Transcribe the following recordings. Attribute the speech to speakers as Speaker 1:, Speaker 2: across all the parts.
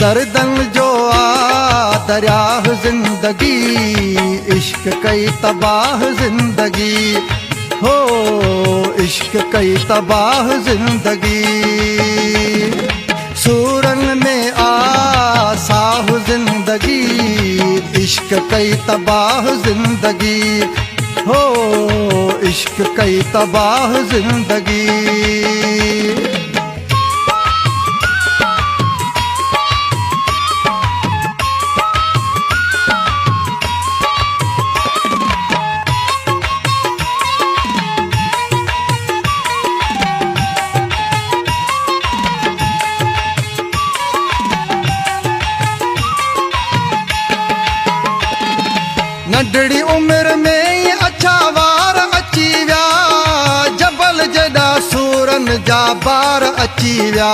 Speaker 1: दर्दन जो आ दरियाह जिंदगी, इश्क कई तबाह जिंदगी हो, इश्क कई तबाह जिंदगी। सूरन में आ साह जिंदगी, इश्क कई तबाह जिंदगी हो, इश्क कई तबाह जिंदगी। नंढड़ी उम्र में ही अच्छा वार अची विया, जबल जॾा सूरन जा बार अची विया।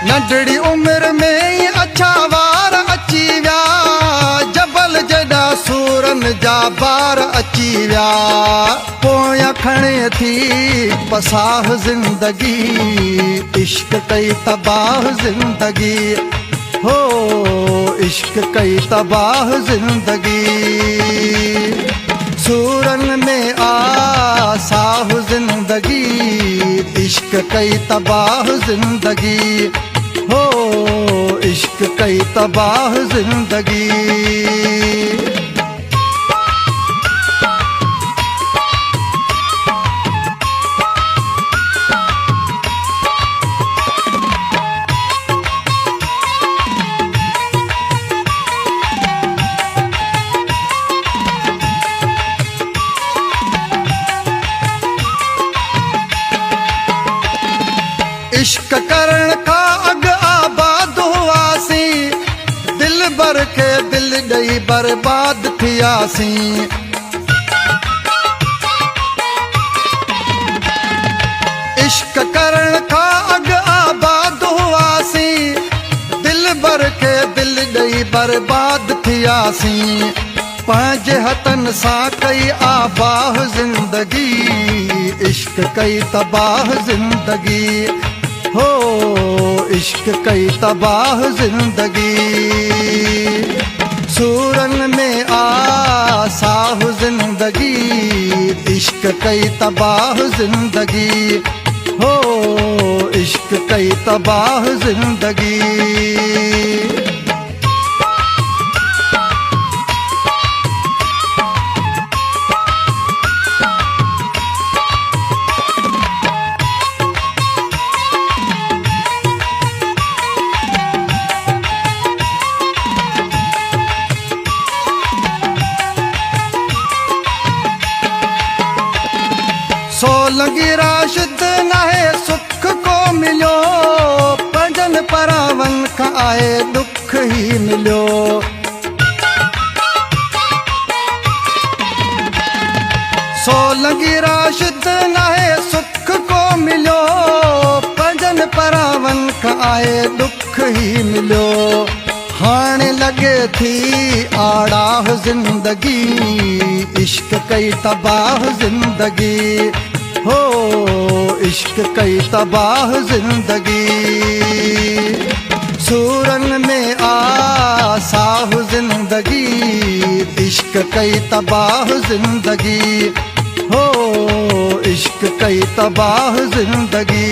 Speaker 1: नंढड़ी उम्र में ही अच्छा वार अची विया, जबल जॾा सूरन जा बार अची विया। पोयां खणे थी पसाह जिंदगी, इश्क कई तबाह जिंदगी हो, इश्क कई तबाह जिंदगी। सूरन में आ साह जिंदगी, इश्क कई तबाह जिंदगी हो, इश्क कई तबाह जिंदगी। इश्क करण का अग आबाद हुआसी, दिल बर के दिल ॾई बर्बाद थियासी। इश्क करण का अग आबाद हुआसी, दिल बर के दिल ॾई बर्बाद थियासी। पंहिंजे हथन सां कई आबाह जिंदगी, इश्क कई तबाह जिंदगी हो, इश्क कई तबाह जिंदगी। सूरन में आ साह जिंदगी, इश्क कई तबाह जिंदगी हो, इश्क कई तबाह जिंदगी। सोलंगी राशिद नाहे सुख को मिलो, पंजन परावन का आए दुख ही मिलो। सोलंगी राशिद नाहे सुख को मिलो, पंजन परावन का आए दुख ही मिलो। हाणे लगे थी आड़ाह जिंदगी, इश्क कई तबाह जिंदगी हो, इश्क कई तबाह जिंदगी। सूरन में आ साह जिंदगी, इश्क कई तबाह जिंदगी हो, इश्क कई तबाह जिंदगी।